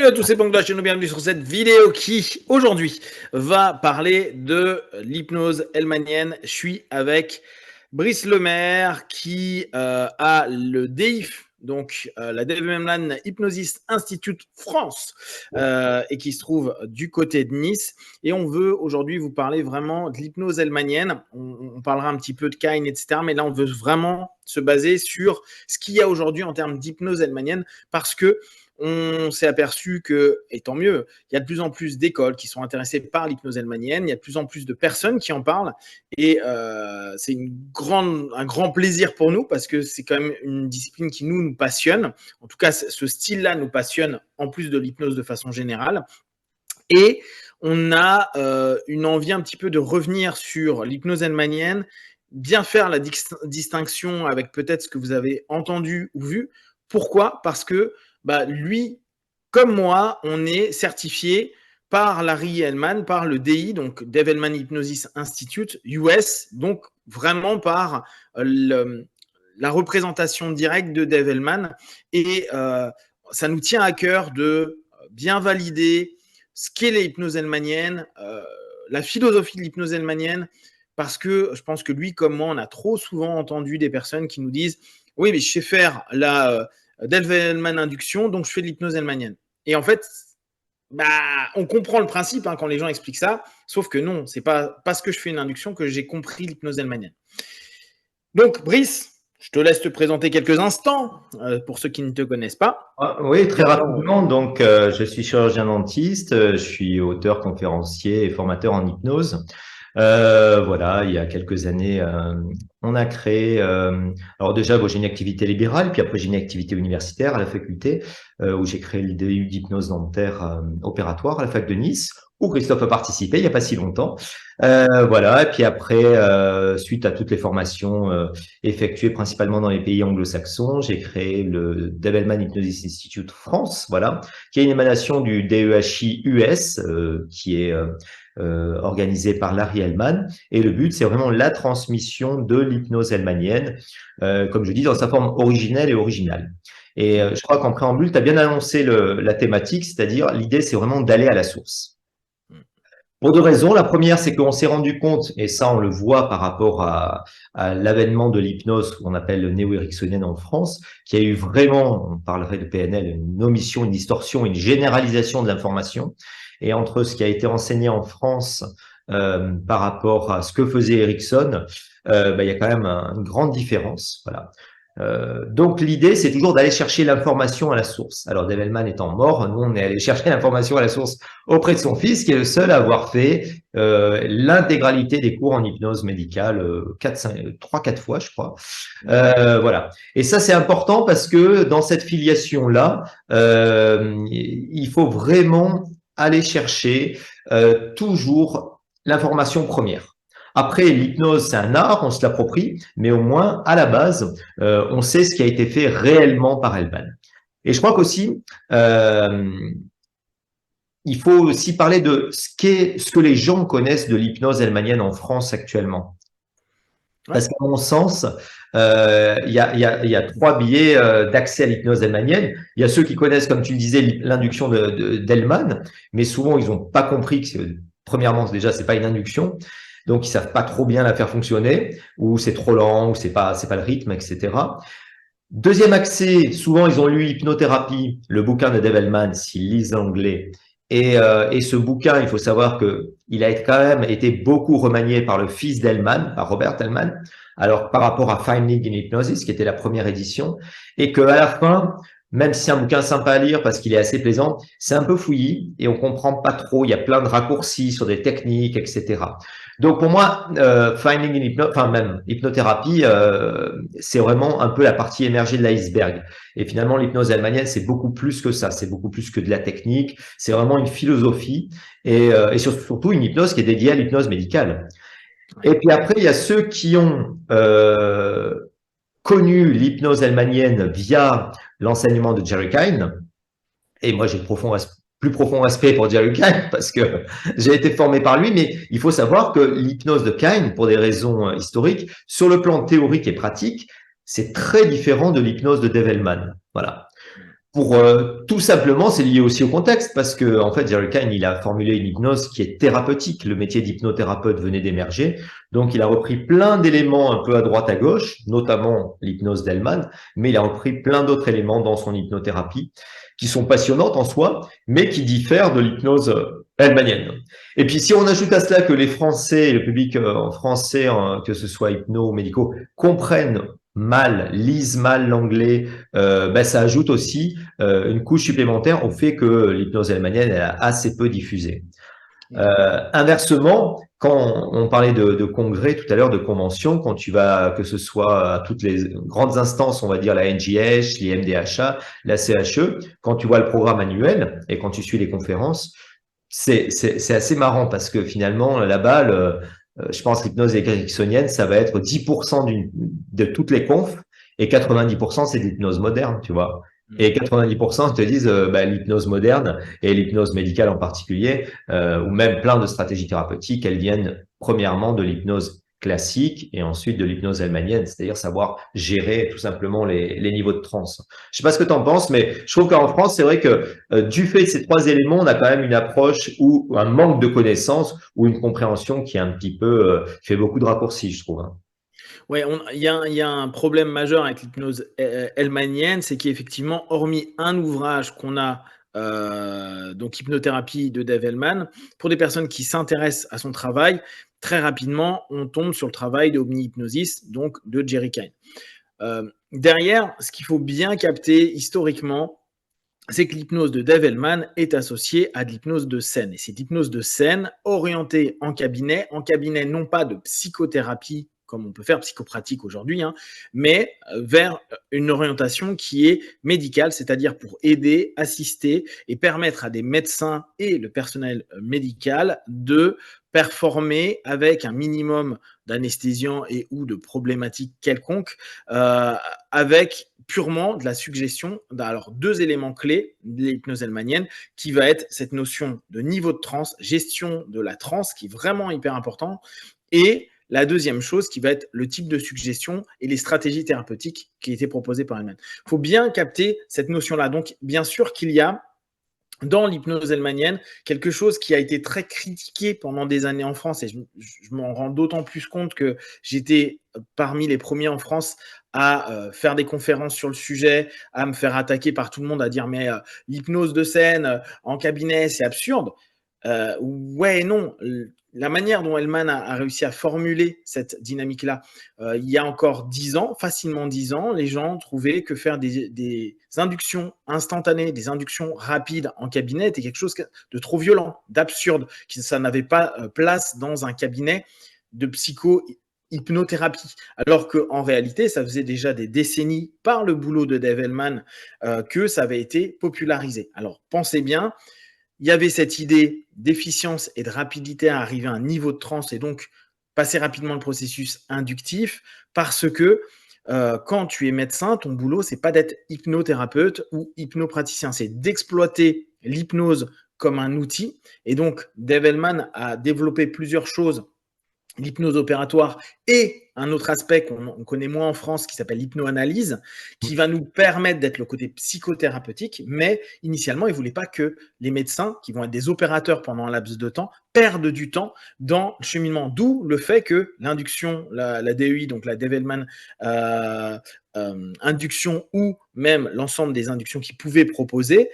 Salut à tous, c'est Bangla, chez nous, bienvenue sur cette vidéo qui, aujourd'hui, va parler de l'hypnose hellmanienne. Je suis avec Brice Lemaire qui a le DIF, donc la Dave Hellman Hypnosis Institute France, et qui se trouve du côté de Nice. Et on veut aujourd'hui vous parler vraiment de l'hypnose hellmanienne. On parlera un petit peu de Kine, etc. Mais là, on veut vraiment se baser sur ce qu'il y a aujourd'hui en termes d'hypnose hellmanienne, parce que on s'est aperçu que, et tant mieux, il y a de plus en plus d'écoles qui sont intéressées par l'hypnose hellmanienne, il y a de plus en plus de personnes qui en parlent, et c'est un grand plaisir pour nous, parce que c'est quand même une discipline qui nous passionne. En tout cas, ce style-là nous passionne, en plus de l'hypnose de façon générale. Et on a une envie un petit peu de revenir sur l'hypnose hellmanienne, bien faire la distinction avec peut-être ce que vous avez entendu ou vu. Pourquoi ? Parce que lui, comme moi, on est certifié par Larry Hellman, par le DI, donc Dave Hellman Hypnosis Institute US, donc vraiment par la représentation directe de Dave Hellman. Et ça nous tient à cœur de bien valider ce qu'est l'hypnose hellmanienne, la philosophie de l'hypnose hellmanienne, parce que je pense que lui, comme moi, on a trop souvent entendu des personnes qui nous disent « Oui, mais je sais faire la Dave Hellman induction, donc je fais de l'hypnose hellmanienne. » Et en fait, on comprend le principe quand les gens expliquent ça, sauf que non, c'est pas parce que je fais une induction que j'ai compris l'hypnose hellmanienne. Donc, Brice, je te laisse te présenter quelques instants pour ceux qui ne te connaissent pas. Oui, très rapidement. Donc, je suis chirurgien dentiste, je suis auteur, conférencier et formateur en hypnose. Voilà, il y a quelques années, on a créé. Alors déjà, j'ai une activité libérale, puis après j'ai une activité universitaire à la faculté où j'ai créé le DU d'hypnose dentaire opératoire à la fac de Nice, où Christophe a participé il n'y a pas si longtemps. Voilà, et puis après, suite à toutes les formations effectuées principalement dans les pays anglo-saxons, j'ai créé le Dave Hellman Hypnosis Institute France, voilà, qui est une émanation du DEHI US, qui est organisé par Larry Hellman. Et le but, c'est vraiment la transmission de l'hypnose hellmanienne, comme je dis, dans sa forme originelle et originale. Et je crois qu'en préambule, tu as bien annoncé la thématique, c'est-à-dire l'idée, c'est vraiment d'aller à la source. Pour deux raisons. La première, c'est qu'on s'est rendu compte, et ça on le voit par rapport à l'avènement de l'hypnose qu'on appelle le néo-ericksonienne en France, qui a eu vraiment, on parlerait de PNL, une omission, une distorsion, une généralisation de l'information. Et entre ce qui a été enseigné en France par rapport à ce que faisait Erickson, il y a quand même une grande différence. Voilà. Donc l'idée, c'est toujours d'aller chercher l'information à la source. Alors Dave Hellman étant mort, nous on est allé chercher l'information à la source auprès de son fils, qui est le seul à avoir fait l'intégralité des cours en hypnose médicale 3-4 fois, je crois. Voilà. Et ça, c'est important parce que dans cette filiation-là, il faut vraiment aller chercher toujours l'information première. Après, l'hypnose, c'est un art, on se l'approprie, mais au moins, à la base, on sait ce qui a été fait réellement par Hellman. Et je crois qu'aussi, il faut aussi parler de ce que les gens connaissent de l'hypnose hellmanienne en France actuellement. Parce qu'à mon sens, il y a trois biais d'accès à l'hypnose hellmanienne. Il y a ceux qui connaissent, comme tu le disais, l'induction d'Hellman, mais souvent, ils n'ont pas compris que, premièrement, déjà, c'est pas une induction. Donc, ils savent pas trop bien la faire fonctionner, ou c'est trop lent, ou c'est pas le rythme, etc. Deuxième accès, souvent, ils ont lu Hypnothérapie, le bouquin de Dave Hellman, s'ils lisent l'anglais. Et ce bouquin, il faut savoir que il a quand même été beaucoup remanié par le fils d'Hellman, par Robert Hellman, alors par rapport à Finding in Hypnosis, qui était la première édition, et qu'à la fin, même si c'est un bouquin sympa à lire parce qu'il est assez plaisant, c'est un peu fouillis et on comprend pas trop. Il y a plein de raccourcis sur des techniques, etc. Donc pour moi, Finding in Hypnosis, enfin même hypnothérapie, c'est vraiment un peu la partie émergée de l'iceberg. Et finalement, l'hypnose hellmanienne, c'est beaucoup plus que ça. C'est beaucoup plus que de la technique. C'est vraiment une philosophie et surtout une hypnose qui est dédiée à l'hypnose médicale. Et puis après, il y a ceux qui ont connu l'hypnose hellmanienne via l'enseignement de Jerry Kine. Et moi, j'ai le plus profond respect pour Jerry Kine parce que j'ai été formé par lui, mais il faut savoir que l'hypnose de Kine, pour des raisons historiques, sur le plan théorique et pratique, c'est très différent de l'hypnose de Dave Hellman. Voilà. Pour tout simplement, c'est lié aussi au contexte parce que en fait, Jerry Kane, il a formulé une hypnose qui est thérapeutique. Le métier d'hypnothérapeute venait d'émerger, donc il a repris plein d'éléments un peu à droite à gauche, notamment l'hypnose d'Hellman, mais il a repris plein d'autres éléments dans son hypnothérapie qui sont passionnantes en soi, mais qui diffèrent de l'hypnose hellmanienne. Et puis, si on ajoute à cela que les Français, le public français, que ce soit hypno ou médicaux, comprennent mal, lisent mal l'anglais, ça ajoute aussi une couche supplémentaire au fait que l'hypnose hellmanienne est assez peu diffusée. Inversement, quand on parlait de congrès tout à l'heure, de conventions, quand tu vas, que ce soit à toutes les grandes instances, on va dire la NJH, les MDHA, la CHE, quand tu vois le programme annuel et quand tu suis les conférences, c'est assez marrant parce que finalement, là-bas, je pense l'hypnose ericksonienne, ça va être 10% de toutes les confs et 90% c'est de l'hypnose moderne, tu vois. Et 90% te disent l'hypnose moderne et l'hypnose médicale en particulier, ou même plein de stratégies thérapeutiques, elles viennent premièrement de l'hypnose classique et ensuite de l'hypnose hellmanienne, c'est-à-dire savoir gérer tout simplement les niveaux de transe. Je sais pas ce que tu en penses, mais je trouve qu'en France, c'est vrai que du fait de ces trois éléments, on a quand même une approche ou un manque de connaissances ou une compréhension qui est un petit peu fait beaucoup de raccourcis, je trouve. Hein. Ouais, il y a un problème majeur avec l'hypnose hellmanienne, c'est qu'effectivement, hormis un ouvrage qu'on a, donc Hypnothérapie de Dave Hellman, pour des personnes qui s'intéressent à son travail, très rapidement, on tombe sur le travail de Omni Hypnosis, donc de Jerry Kane. Derrière, ce qu'il faut bien capter historiquement, c'est que l'hypnose de Dave Hellman est associée à de l'hypnose de scène. Et c'est l'hypnose de scène orientée en cabinet non pas de psychothérapie, comme on peut faire psychopratique aujourd'hui, hein, mais vers une orientation qui est médicale, c'est-à-dire pour aider, assister et permettre à des médecins et le personnel médical de performer avec un minimum d'anesthésiant et ou de problématiques quelconques, avec purement de la suggestion. Alors, deux éléments clés de l'hypnose hellmanienne, qui va être cette notion de niveau de transe, gestion de la transe, qui est vraiment hyper important, et la deuxième chose qui va être le type de suggestion et les stratégies thérapeutiques qui étaient proposées par Hellman. Il faut bien capter cette notion-là. Donc, bien sûr qu'il y a dans l'hypnose hellmanienne, quelque chose qui a été très critiqué pendant des années en France, et je m'en rends d'autant plus compte que j'étais parmi les premiers en France à faire des conférences sur le sujet, à me faire attaquer par tout le monde, à dire mais l'hypnose de scène en cabinet, c'est absurde. Ouais et non. La manière dont Hellman a réussi à formuler cette dynamique-là, il y a encore 10 ans, facilement 10 ans, les gens trouvaient que faire des inductions instantanées, des inductions rapides en cabinet était quelque chose de trop violent, d'absurde, que ça n'avait pas place dans un cabinet de hypnothérapie. Alors qu'en réalité, ça faisait déjà des décennies par le boulot de Dave Hellman que ça avait été popularisé. Alors pensez bien, il y avait cette idée d'efficience et de rapidité à arriver à un niveau de transe et donc passer rapidement le processus inductif parce que quand tu es médecin, ton boulot, c'est pas d'être hypnothérapeute ou hypnopraticien, c'est d'exploiter l'hypnose comme un outil. Et donc, Dave Hellman a développé plusieurs choses, l'hypnose opératoire et un autre aspect qu'on connaît moins en France qui s'appelle l'hypnoanalyse, qui va nous permettre d'être le côté psychothérapeutique, mais initialement, il ne voulait pas que les médecins, qui vont être des opérateurs pendant un laps de temps, perdent du temps dans le cheminement. D'où le fait que l'induction, la DEI, donc la Dave Hellman induction, ou même l'ensemble des inductions qu'ils pouvaient proposer,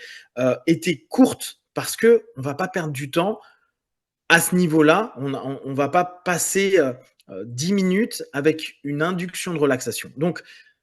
étaient courtes parce qu'on ne va pas perdre du temps à ce niveau-là, on ne va pas passer 10 minutes avec une induction de relaxation. Donc,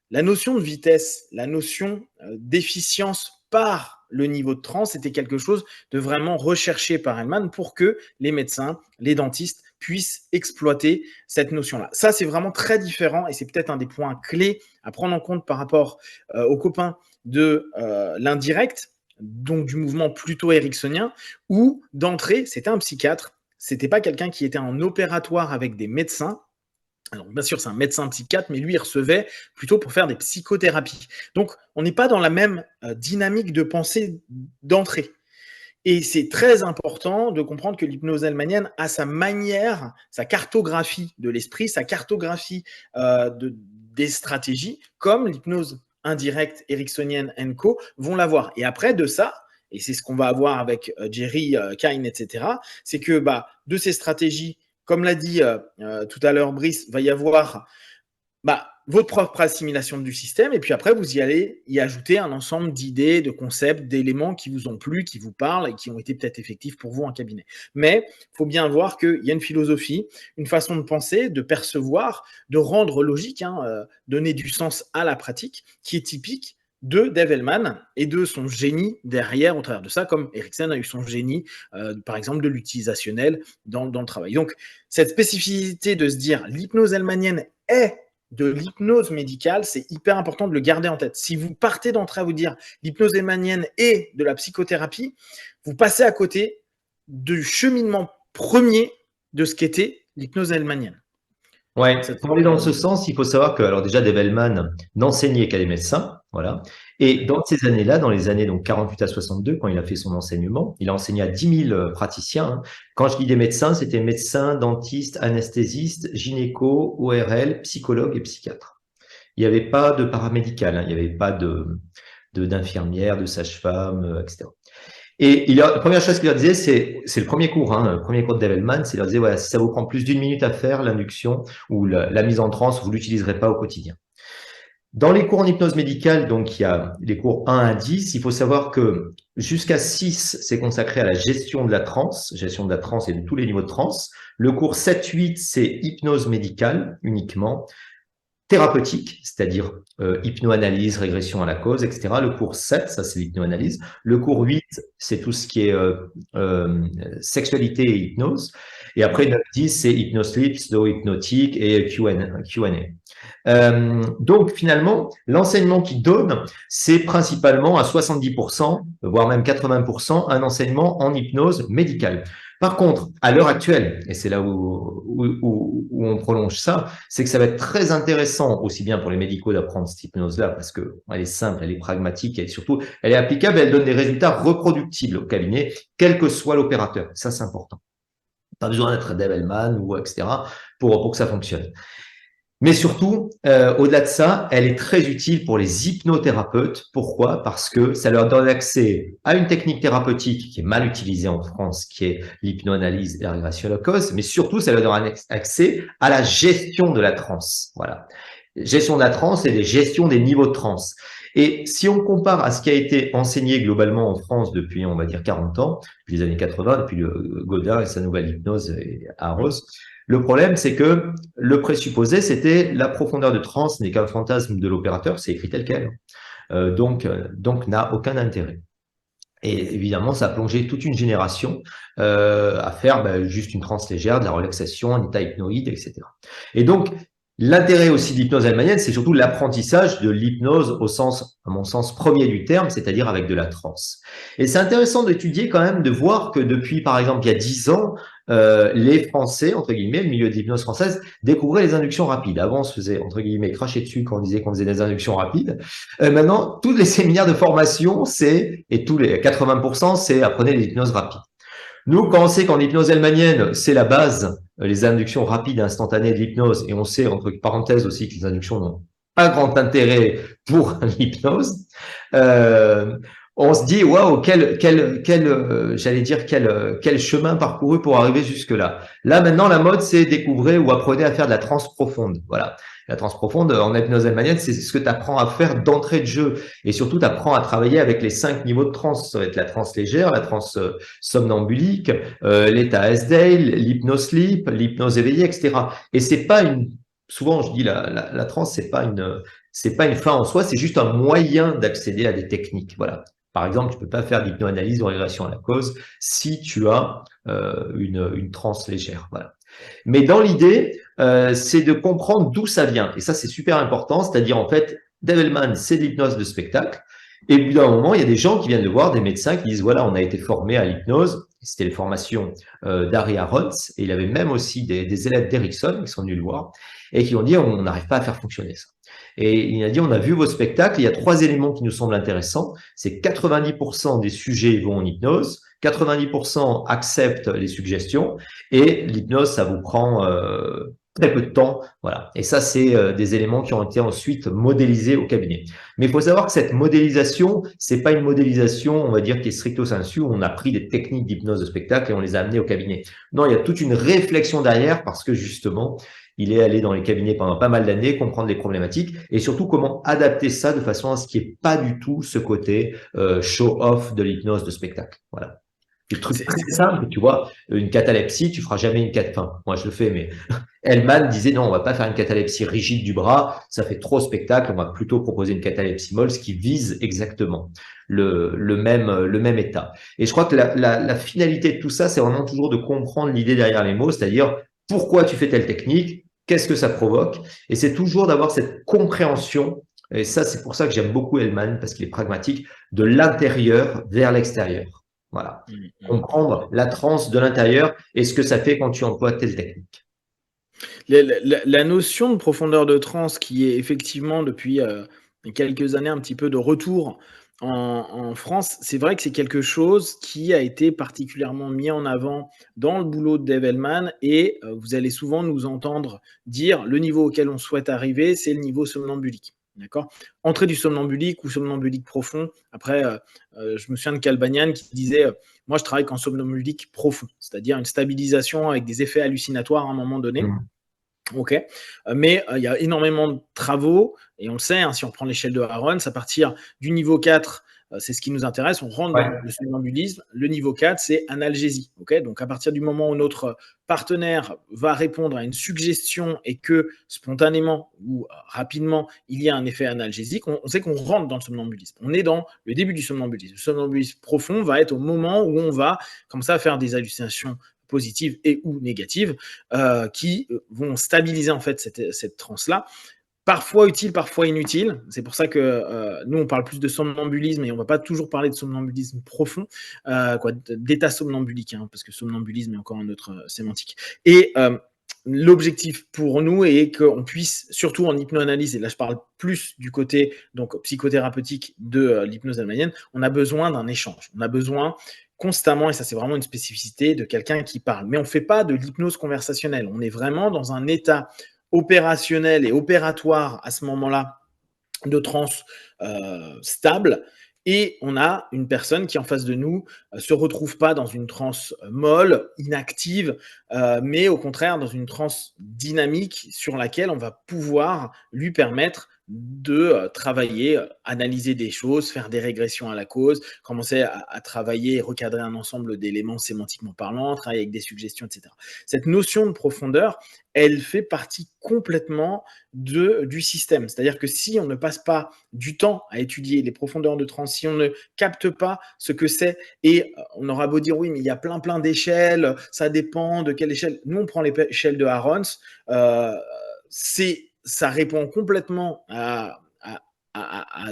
la notion de vitesse, la notion d'efficience par le niveau de transe, c'était quelque chose de vraiment recherché par Hellman pour que les médecins, les dentistes puissent exploiter cette notion-là. Ça, c'est vraiment très différent et c'est peut-être un des points clés à prendre en compte par rapport aux copains de l'indirect, donc du mouvement plutôt ericksonien, où d'entrée, c'était un psychiatre. C'était pas quelqu'un qui était en opératoire avec des médecins. Alors, bien sûr, c'est un médecin psychiatre, mais lui, il recevait plutôt pour faire des psychothérapies. Donc, on n'est pas dans la même dynamique de pensée d'entrée. Et c'est très important de comprendre que l'hypnose hellmanienne a sa manière, sa cartographie de l'esprit, sa cartographie des stratégies, comme l'hypnose indirecte ericksonienne Co. vont l'avoir. Et après, de ça, et c'est ce qu'on va avoir avec Jerry, Kine, etc., c'est que de ces stratégies, comme l'a dit tout à l'heure Brice, va y avoir votre propre assimilation du système, et puis après, vous y allez y ajouter un ensemble d'idées, de concepts, d'éléments qui vous ont plu, qui vous parlent et qui ont été peut-être effectifs pour vous en cabinet. Mais il faut bien voir qu'il y a une philosophie, une façon de penser, de percevoir, de rendre logique, donner du sens à la pratique, qui est typique de Dave Hellman et de son génie derrière au travers de ça, comme Erikson a eu son génie, par exemple, de l'utilisationnel dans le travail. Donc, cette spécificité de se dire l'hypnose hellmanienne est de l'hypnose médicale, c'est hyper important de le garder en tête. Si vous partez d'entrée à vous dire l'hypnose hellmanienne est de la psychothérapie, vous passez à côté du cheminement premier de ce qu'était l'hypnose hellmanienne. Ouais, pour aller dans ce sens, il faut savoir que, alors déjà, Dave Hellman n'enseignait qu'à des médecins, voilà. Et dans ces années-là, dans les années donc 48 à 62, quand il a fait son enseignement, il a enseigné à 10 000 praticiens. Hein. Quand je dis des médecins, c'était médecins, dentistes, anesthésistes, gynéco, ORL, psychologues et psychiatres. Il n'y avait pas de paramédical, hein, il n'y avait pas d'infirmières, de sages-femmes, etc. Et la première chose qu'il leur disait, c'est le premier cours, le premier cours de Dave Hellman, c'est leur disait, voilà, si ça vous prend plus d'1 minute à faire, l'induction ou la mise en transe, vous l'utiliserez pas au quotidien. Dans les cours en hypnose médicale, donc il y a les cours 1 à 10, il faut savoir que jusqu'à 6, c'est consacré à la gestion de la transe et de tous les niveaux de transe. Le cours 7-8, c'est hypnose médicale uniquement. Thérapeutique, c'est-à-dire hypnoanalyse, régression à la cause, etc. Le cours 7, ça c'est l'hypnoanalyse. Le cours 8, c'est tout ce qui est sexualité et hypnose. Et après, 9-10, c'est hypnosleep, pseudo-hypnotique et Q&A. Donc finalement, l'enseignement qu'il donne, c'est principalement à 70%, voire même 80%, un enseignement en hypnose médicale. Par contre, à l'heure actuelle, et c'est là où on prolonge ça, c'est que ça va être très intéressant, aussi bien pour les médicaux, d'apprendre cette hypnose-là, parce qu'elle est simple, elle est pragmatique, et surtout, elle est applicable, elle donne des résultats reproductibles au cabinet, quel que soit l'opérateur. Ça, c'est important. Pas besoin d'être Dave Hellman ou etc. pour que ça fonctionne. Mais surtout, au-delà de ça, elle est très utile pour les hypnothérapeutes. Pourquoi? Parce que ça leur donne accès à une technique thérapeutique qui est mal utilisée en France, qui est l'hypnoanalyse et la régression à la cause, mais surtout, ça leur donne accès à la gestion de la transe. Voilà. Gestion de la transe et des gestions des niveaux de transe. Et si on compare à ce qui a été enseigné globalement en France depuis, on va dire, 40 ans, depuis les années 80, depuis Godin et sa nouvelle hypnose et Arros, le problème, c'est que le présupposé, c'était la profondeur de transe n'est qu'un fantasme de l'opérateur, c'est écrit tel quel. Donc n'a aucun intérêt. Et évidemment, ça a plongé toute une génération à faire juste une transe légère, de la relaxation, un état hypnoïde, etc. Et donc, l'intérêt aussi de l'hypnose hellmanienne, c'est surtout l'apprentissage de l'hypnose au sens, à mon sens, premier du terme, c'est-à-dire avec de la transe. Et c'est intéressant d'étudier quand même, de voir que depuis, par exemple, il y a 10 ans, les Français, entre guillemets, le milieu de l'hypnose française, découvraient les inductions rapides. Avant, on se faisait, entre guillemets, cracher dessus quand on disait qu'on faisait des inductions rapides. Maintenant, tous les séminaires de formation, et tous les 80%, c'est apprenez l'hypnose rapide. Nous, quand on sait qu'en hypnose hellmanienne, c'est la base, les inductions rapides et instantanées de l'hypnose, et on sait, entre parenthèses aussi, que les inductions n'ont pas grand intérêt pour l'hypnose, on se dit, waouh, j'allais dire, quel chemin parcouru pour arriver jusque-là. Là, maintenant, la mode, c'est découvrir ou apprenez à faire de la transe profonde. Voilà. La transe profonde, en hypnose hellmanienne, c'est ce que tu apprends à faire d'entrée de jeu. Et surtout, tu apprends à travailler avec les 5 niveaux de transe. Ça va être la transe légère, la transe somnambulique, l'état S-Dale, l'hypnosleep, l'hypnose éveillée, etc. Et c'est pas souvent, je dis, la transe, c'est pas une fin en soi, c'est juste un moyen d'accéder à des techniques. Voilà. Par exemple, tu peux pas faire d'hypnoanalyse ou régression à la cause si tu as une transe légère. Voilà. Mais dans l'idée, c'est de comprendre d'où ça vient. Et ça, c'est super important. C'est-à-dire, en fait, Dave Hellman, c'est de l'hypnose de spectacle. Et au bout d'un moment, il y a des gens qui viennent le voir, des médecins qui disent, voilà, on a été formés à l'hypnose. C'était les formations d'Harry Arons. Et il avait même aussi des élèves d'Erickson qui sont venus le voir et qui ont dit, on n'arrive pas à faire fonctionner ça. Et il a dit, on a vu vos spectacles, il y a 3 éléments qui nous semblent intéressants. C'est 90% des sujets vont en hypnose, 90% acceptent les suggestions, et l'hypnose, ça vous prend très peu de temps. Voilà. Et ça, c'est des éléments qui ont été ensuite modélisés au cabinet. Mais il faut savoir que cette modélisation, c'est pas une modélisation, on va dire, qui est stricto sensu, où on a pris des techniques d'hypnose de spectacle et on les a amenées au cabinet. Non, il y a toute une réflexion derrière parce que justement, il est allé dans les cabinets pendant pas mal d'années, comprendre les problématiques et surtout comment adapter ça de façon à ce qu'il n'y ait pas du tout ce côté show-off de l'hypnose de spectacle. Voilà. Des trucs C'est- très c'est- simples, tu vois, une catalepsie, tu feras jamais une enfin, moi je le fais, mais Hellman disait non, on va pas faire une catalepsie rigide du bras, ça fait trop spectacle, on va plutôt proposer une catalepsie molle, ce qui vise exactement le même état. Et je crois que la finalité de tout ça, c'est vraiment toujours de comprendre l'idée derrière les mots, c'est-à-dire pourquoi tu fais telle technique, qu'est-ce que ça provoque, et c'est toujours d'avoir cette compréhension, et ça c'est pour ça que j'aime beaucoup Hellman, parce qu'il est pragmatique, de l'intérieur vers l'extérieur. Voilà. Mm, mm, mm. Comprendre la transe de l'intérieur et ce que ça fait quand tu emploies telle technique. La notion de profondeur de transe qui est effectivement depuis quelques années un petit peu de retour en France, c'est vrai que c'est quelque chose qui a été particulièrement mis en avant dans le boulot de Dave Hellman et vous allez souvent nous entendre dire le niveau auquel on souhaite arriver, c'est le niveau somnambulique. D'accord. Entrée du somnambulique ou somnambulique profond. Après, je me souviens de Calbanian qui disait moi, je travaille qu'en somnambulique profond, c'est-à-dire une stabilisation avec des effets hallucinatoires à un moment donné. Mmh. Ok, mais il y a énormément de travaux, et on le sait, hein, si on prend l'échelle de Harons, à partir du niveau 4, c'est ce qui nous intéresse, on rentre dans Ouais. le somnambulisme. Le niveau 4, c'est analgésie. Okay, donc à partir du moment où notre partenaire va répondre à une suggestion et que spontanément ou rapidement, il y a un effet analgésique, on sait qu'on rentre dans le somnambulisme. On est dans le début du somnambulisme. Le somnambulisme profond va être au moment où on va commencer à faire des hallucinations positives et ou négatives qui vont stabiliser en fait cette transe-là. Parfois utile, parfois inutile. C'est pour ça que nous, on parle plus de somnambulisme et on ne va pas toujours parler de somnambulisme profond, d'état somnambulique, hein, parce que somnambulisme est encore un autre sémantique. Et l'objectif pour nous est qu'on puisse, surtout en hypnoanalyse, et là je parle plus du côté donc psychothérapeutique de l'hypnose hellmanienne, on a besoin d'un échange. On a besoin constamment, et ça c'est vraiment une spécificité de quelqu'un qui parle. Mais on ne fait pas de l'hypnose conversationnelle. On est vraiment dans un état opérationnel et opératoire à ce moment-là de transe stable. Et on a une personne qui en face de nous se retrouve pas dans une transe molle, inactive, mais au contraire dans une transe dynamique sur laquelle on va pouvoir lui permettre de travailler, analyser des choses, faire des régressions à la cause, commencer à travailler et recadrer un ensemble d'éléments sémantiquement parlant, travailler avec des suggestions, etc. Cette notion de profondeur, elle fait partie complètement du système. C'est-à-dire que si on ne passe pas du temps à étudier les profondeurs de transe, si on ne capte pas ce que c'est, et on aura beau dire oui, mais il y a plein d'échelles, ça dépend de quelle échelle. Nous, on prend l'échelle de Harons, ça répond complètement à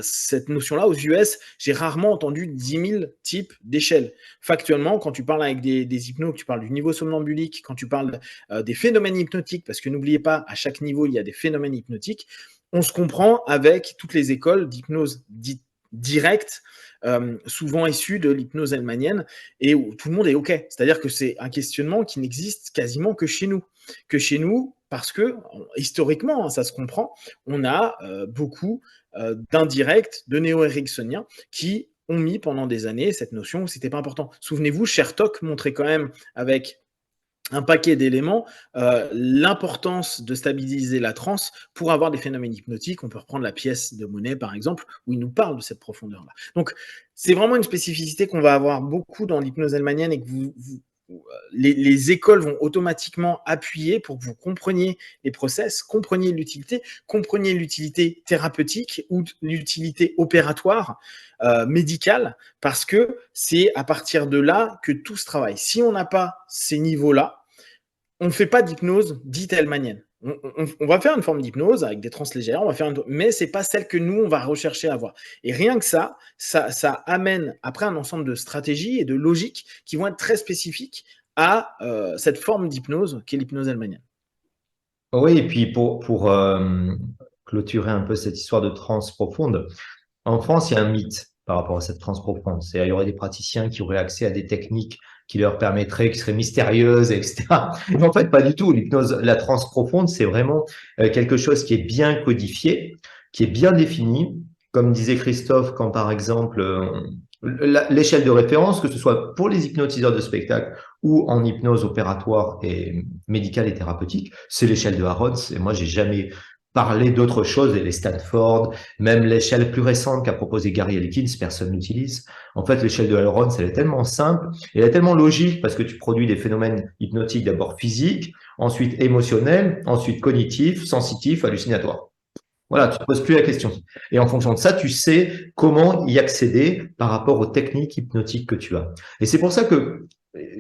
cette notion-là. Aux US, j'ai rarement entendu 10 000 types d'échelles. Factuellement, quand tu parles avec des hypnos, que tu parles du niveau somnambulique, quand tu parles des phénomènes hypnotiques, parce que n'oubliez pas, à chaque niveau, il y a des phénomènes hypnotiques, on se comprend avec toutes les écoles d'hypnose dites directes, souvent issues de l'hypnose hellmanienne, et où tout le monde est OK. C'est-à-dire que c'est un questionnement qui n'existe quasiment que chez nous. Que chez nous, parce que, historiquement, hein, ça se comprend, on a beaucoup d'indirects, de néo-ericksoniens, qui ont mis pendant des années cette notion où c'était pas important. Souvenez-vous, Chertok montrait quand même avec un paquet d'éléments, l'importance de stabiliser la transe pour avoir des phénomènes hypnotiques. On peut reprendre la pièce de Monet, par exemple, où il nous parle de cette profondeur-là. Donc, c'est vraiment une spécificité qu'on va avoir beaucoup dans l'hypnose hellmanienne et que les écoles vont automatiquement appuyer pour que vous compreniez les process, compreniez l'utilité thérapeutique ou l'utilité opératoire, médicale, parce que c'est à partir de là que tout se travaille. Si on n'a pas ces niveaux-là, on ne fait pas d'hypnose dite hellmanienne. On va faire une forme d'hypnose avec des trans légères, mais ce n'est pas celle que nous, on va rechercher à avoir. Et rien que ça amène après un ensemble de stratégies et de logiques qui vont être très spécifiques à cette forme d'hypnose qu'est l'hypnose hellmanienne. Oui, et puis pour clôturer un peu cette histoire de transe profonde, en France, il y a un mythe par rapport à cette transe profonde. C'est il y aurait des praticiens qui auraient accès à des techniques qui leur permettrait, qui serait mystérieuse, etc. Mais en fait, pas du tout. L'hypnose, la transe profonde, c'est vraiment quelque chose qui est bien codifié, qui est bien défini. Comme disait Christophe, quand par exemple, l'échelle de référence, que ce soit pour les hypnotiseurs de spectacle ou en hypnose opératoire et médicale et thérapeutique, c'est l'échelle de Harrods. Et moi, j'ai jamais parlé d'autre chose. Et les Stanford, même l'échelle plus récente qu'a proposé Gary Elkins, personne n'utilise. En fait, l'échelle de Harrods, elle est tellement simple, elle est tellement logique parce que tu produis des phénomènes hypnotiques d'abord physiques, ensuite émotionnels, ensuite cognitifs, sensitifs, hallucinatoires. Voilà, tu ne te poses plus la question. Et en fonction de ça, tu sais comment y accéder par rapport aux techniques hypnotiques que tu as. Et c'est pour ça que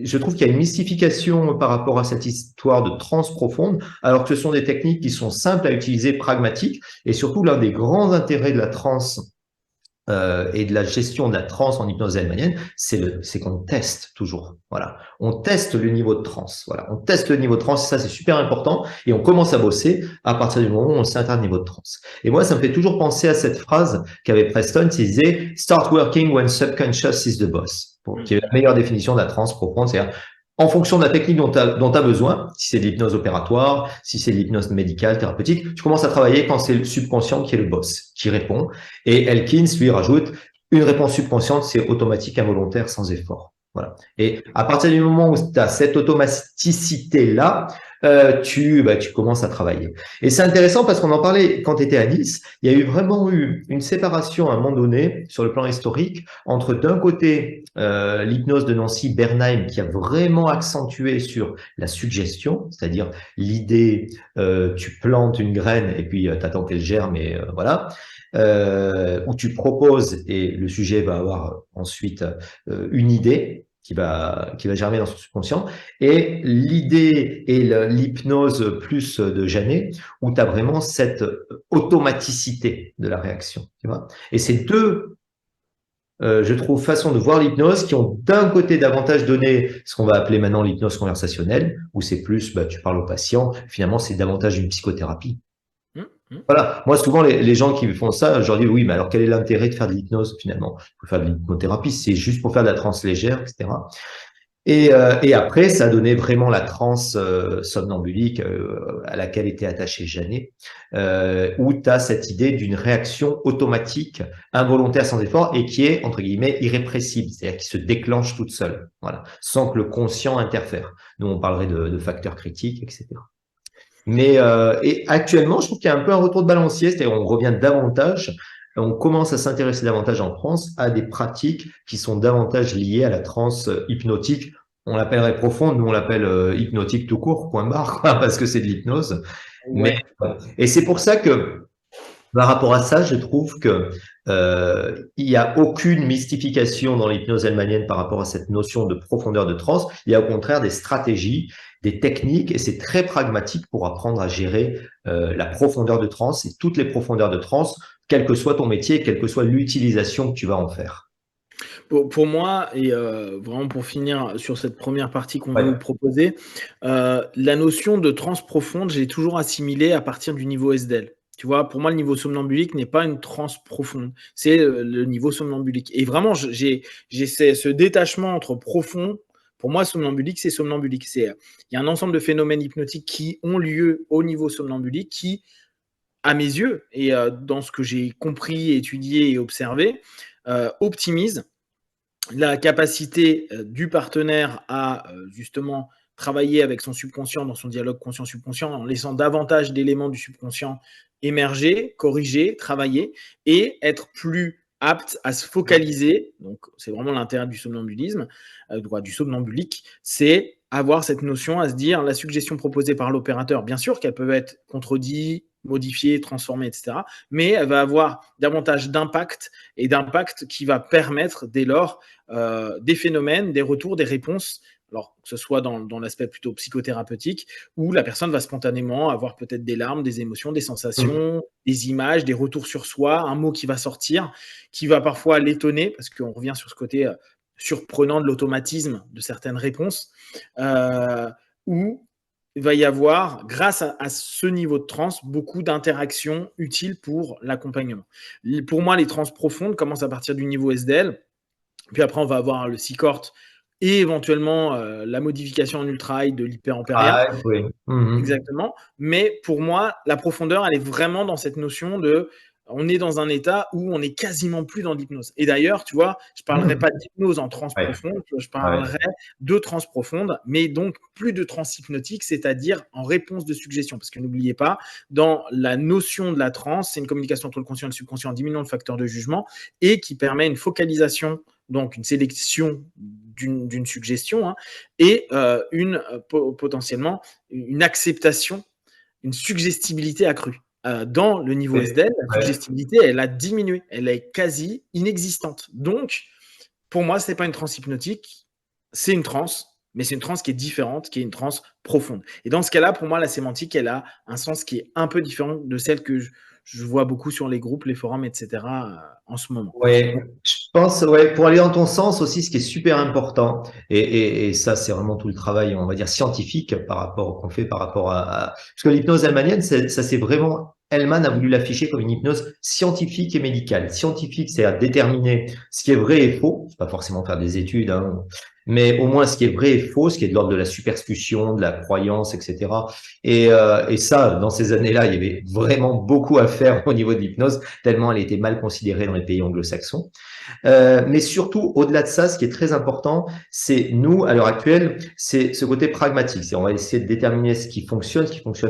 je trouve qu'il y a une mystification par rapport à cette histoire de transe profonde, alors que ce sont des techniques qui sont simples à utiliser, pragmatiques, et surtout l'un des grands intérêts de la transe et de la gestion de la transe en hypnose hahnemannienne, c'est qu'on teste toujours. Voilà, on teste le niveau de transe. Voilà, on teste le niveau de transe. Ça, c'est super important. Et on commence à bosser à partir du moment où on sait atteindre le niveau de transe. Et moi, ça me fait toujours penser à cette phrase qu'avait Preston, qui disait "Start working when subconscious is the boss", qui est la meilleure définition de la transe profonde. C'est-à-dire, en fonction de la technique dont tu as besoin, si c'est de l'hypnose opératoire, si c'est de l'hypnose médicale, thérapeutique, tu commences à travailler quand c'est le subconscient qui est le boss, qui répond. Et Elkins, lui, rajoute, une réponse subconsciente, c'est automatique, involontaire, sans effort. Voilà. Et à partir du moment où tu as cette automaticité-là, tu commences à travailler. Et c'est intéressant parce qu'on en parlait quand tu étais à Nice, il y a vraiment eu une séparation à un moment donné, sur le plan historique, entre d'un côté l'hypnose de Nancy Bernheim, qui a vraiment accentué sur la suggestion, c'est-à-dire l'idée, tu plantes une graine et puis tu attends qu'elle germe et voilà, où tu proposes et le sujet va avoir ensuite une idée qui va germer dans son subconscient, et l'idée et l'hypnose plus de Janet, où tu as vraiment cette automaticité de la réaction. Tu vois, et c'est deux, je trouve, façons de voir l'hypnose qui ont d'un côté davantage donné ce qu'on va appeler maintenant l'hypnose conversationnelle, où c'est plus, tu parles au patient, finalement c'est davantage une psychothérapie. Voilà, moi souvent les gens qui font ça, je leur dis oui, mais alors quel est l'intérêt de faire de l'hypnose finalement? Il faut faire de l'hypnothérapie, c'est juste pour faire de la transe légère, etc. Et après, ça a donné vraiment la transe somnambulique à laquelle était attachée Janet, où tu as cette idée d'une réaction automatique, involontaire, sans effort, et qui est, entre guillemets, irrépressible, c'est-à-dire qui se déclenche toute seule, voilà, sans que le conscient interfère. Nous, on parlerait de facteurs critiques, etc. Mais et actuellement, je trouve qu'il y a un peu un retour de balancier, c'est-à-dire on revient davantage, on commence à s'intéresser davantage en France à des pratiques qui sont davantage liées à la transe hypnotique. On l'appellerait profonde, nous on l'appelle hypnotique tout court, point barre, quoi, parce que c'est de l'hypnose. Mais et c'est pour ça que par rapport à ça, je trouve que il n'y a aucune mystification dans l'hypnose hahnemannienne par rapport à cette notion de profondeur de transe. Il y a au contraire des stratégies, des techniques, et c'est très pragmatique pour apprendre à gérer la profondeur de transe et toutes les profondeurs de transe, quel que soit ton métier, quelle que soit l'utilisation que tu vas en faire. Pour moi, et vraiment pour finir sur cette première partie qu'on veut Ouais. vous proposer, la notion de transe profonde, j'ai toujours assimilé à partir du niveau SDL. Tu vois, pour moi, le niveau somnambulique n'est pas une transe profonde, c'est le niveau somnambulique. Et vraiment, j'ai ce détachement entre profond. Pour moi, somnambulique, c'est somnambulique. Il y a un ensemble de phénomènes hypnotiques qui ont lieu au niveau somnambulique qui, à mes yeux, et dans ce que j'ai compris, étudié et observé, optimisent la capacité du partenaire à justement travailler avec son subconscient dans son dialogue conscient-subconscient en laissant davantage d'éléments du subconscient émerger, corriger, travailler et être plus apte à se focaliser. Donc, c'est vraiment l'intérêt du somnambulisme, du somnambulique, c'est avoir cette notion à se dire la suggestion proposée par l'opérateur, bien sûr qu'elle peut être contredite, modifiée, transformée, etc. Mais elle va avoir davantage d'impact et d'impact qui va permettre dès lors des phénomènes, des retours, des réponses, alors que ce soit dans l'aspect plutôt psychothérapeutique, où la personne va spontanément avoir peut-être des larmes, des émotions, des sensations, des images, des retours sur soi, un mot qui va sortir, qui va parfois l'étonner, parce qu'on revient sur ce côté surprenant de l'automatisme de certaines réponses, où il va y avoir, grâce à ce niveau de transe, beaucoup d'interactions utiles pour l'accompagnement. Pour moi, les transes profondes commencent à partir du niveau SDL, puis après, on va avoir le C-Court et éventuellement la modification en ultra high de l'hyperampérien. Ah, oui. Exactement. Mais pour moi, la profondeur, elle est vraiment dans cette notion de on est dans un état où on est quasiment plus dans l'hypnose. Et d'ailleurs, tu vois, je parlerai pas d'hypnose en transe Ouais, profonde, je ouais. parlerai de transe profonde, mais donc plus de transe hypnotique, c'est-à-dire en réponse de suggestion. Parce que n'oubliez pas, dans la notion de la transe, c'est une communication entre le conscient et le subconscient en diminuant le facteur de jugement et qui permet une focalisation, donc une sélection d'une suggestion, hein, et potentiellement une acceptation, une suggestibilité accrue. Dans le niveau Ouais, SDL, la ouais. suggestibilité, elle a diminué, elle est quasi inexistante. Donc, pour moi, ce n'est pas une transe hypnotique, c'est une transe, mais c'est une transe qui est différente, qui est une transe profonde. Et dans ce cas-là, pour moi, la sémantique, elle a un sens qui est un peu différent de celle que je vois beaucoup sur les groupes, les forums, etc. En ce moment. Ouais, Donc, je pense, ouais, pour aller dans ton sens aussi, ce qui est super important, et ça, c'est vraiment tout le travail, on va dire, scientifique par rapport qu'on fait par rapport parce que l'hypnose hellmanienne, ça c'est vraiment, Hellman a voulu l'afficher comme une hypnose scientifique et médicale. Scientifique, c'est à déterminer ce qui est vrai et faux, c'est pas forcément faire des études, hein, mais au moins ce qui est vrai et faux, ce qui est de l'ordre de la superstition, de la croyance, etc. Et ça, dans ces années-là, il y avait vraiment beaucoup à faire au niveau de l'hypnose, tellement elle était mal considérée dans les pays anglo-saxons. Mais surtout, au-delà de ça, ce qui est très important, c'est nous, à l'heure actuelle, c'est ce côté pragmatique. C'est on va essayer de déterminer ce qui fonctionne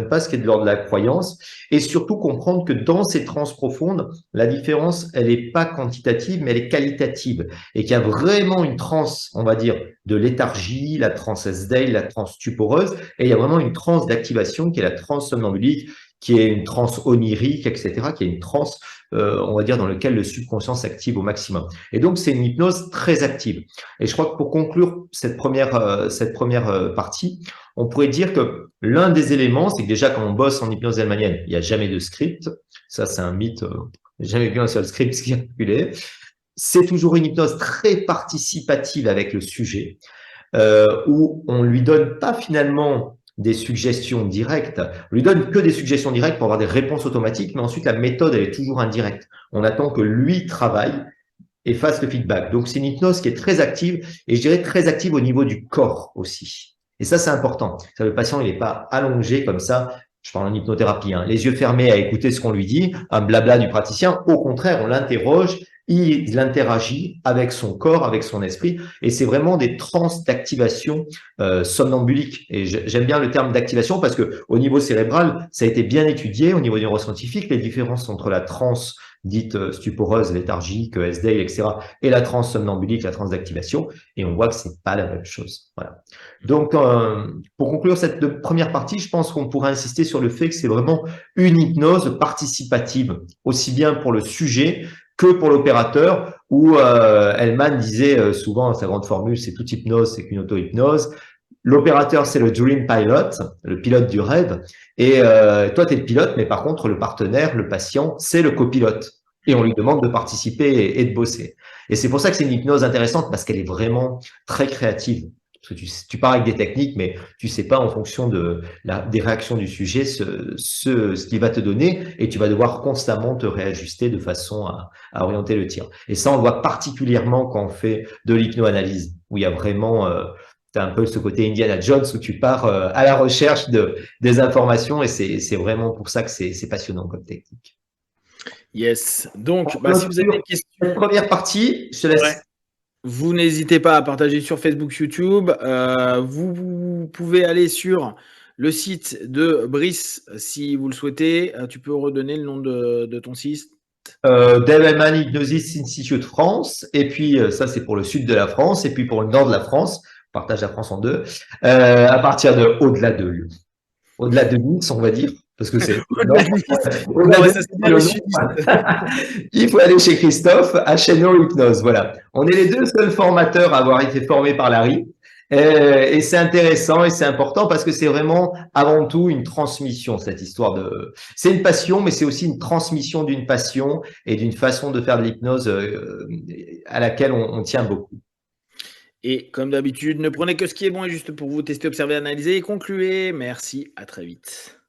pas, ce qui est de l'ordre de la croyance, et surtout comprendre que dans ces trans profondes, la différence, elle est pas quantitative, mais elle est qualitative, et qu'il y a vraiment une transe, on va dire, de léthargie, la transe S-Day, la transe stuporeuse, et il y a vraiment une transe d'activation qui est la transe somnambulique, qui est une transe onirique, etc., qui est une transe, on va dire, dans lequel le subconscient s'active au maximum. Et donc, c'est une hypnose très active. Et je crois que pour conclure cette première partie, on pourrait dire que l'un des éléments, c'est que déjà, quand on bosse en hypnose hellmanienne, il n'y a jamais de script. Ça, c'est un mythe. J'ai jamais vu un seul script circuler. C'est toujours une hypnose très participative avec le sujet, où on lui donne pas finalement des suggestions directes, on lui donne que des suggestions directes pour avoir des réponses automatiques, mais ensuite la méthode, elle est toujours indirecte. On attend que lui travaille et fasse le feedback. Donc, c'est une hypnose qui est très active et je dirais très active au niveau du corps aussi. Et ça, c'est important. Ça, le patient, il n'est pas allongé comme ça. Je parle en hypnothérapie, hein, les yeux fermés à écouter ce qu'on lui dit, un blabla du praticien. Au contraire, on l'interroge, il interagit avec son corps, avec son esprit, et c'est vraiment des trans d'activation somnambulique. Et j'aime bien le terme d'activation parce que au niveau cérébral, ça a été bien étudié au niveau neuroscientifique, les différences entre la transe dite stuporeuse, léthargique, S-Day, etc., et la transe somnambulique, la transe d'activation, et on voit que c'est pas la même chose. Voilà. Donc, pour conclure cette première partie, je pense qu'on pourrait insister sur le fait que c'est vraiment une hypnose participative, aussi bien pour le sujet que pour l'opérateur, où Hellman disait souvent, sa grande formule, c'est toute hypnose, c'est qu'une auto-hypnose. L'opérateur, c'est le Dream Pilot, le pilote du rêve. Et toi, tu es le pilote, mais par contre, le partenaire, le patient, c'est le copilote. Et on lui demande de participer et de bosser. Et c'est pour ça que c'est une hypnose intéressante, parce qu'elle est vraiment très créative. Parce que tu pars avec des techniques, mais tu sais pas en fonction des réactions du sujet ce qu'il va te donner, et tu vas devoir constamment te réajuster de façon à orienter le tir. Et ça, on le voit particulièrement quand on fait de l'hypnoanalyse, où il y a vraiment tu as un peu ce côté Indiana Jones où tu pars à la recherche des informations, et c'est vraiment pour ça que c'est passionnant comme technique. yes. On Donc, si vous avez des clôture cette questions, première partie, je te ouais, laisse. vous n'hésitez pas à partager sur Facebook, YouTube. Vous pouvez aller sur le site de Brice si vous le souhaitez. Tu peux redonner le nom de ton site. Dave Hellman Hypnosis Institute France, et puis ça c'est pour le sud de la France, et puis pour le nord de la France, on partage la France en deux, à partir de au-delà de Nice, on va dire, parce que c'est le Au-delà nord. de Nice. Au-delà Non, de mais Nice, ça c'est c'est bien le les nord. sudistes. Il faut aller chez Christophe à Cheno Hypnose. Voilà. On est les deux seuls formateurs à avoir été formés par Larry. Et c'est intéressant et c'est important parce que c'est vraiment avant tout une transmission, cette histoire de. C'est une passion, mais c'est aussi une transmission d'une passion et d'une façon de faire de l'hypnose à laquelle on tient beaucoup. Et comme d'habitude, ne prenez que ce qui est bon et juste pour vous. Testez, observez, analysez et concluez. Merci, à très vite.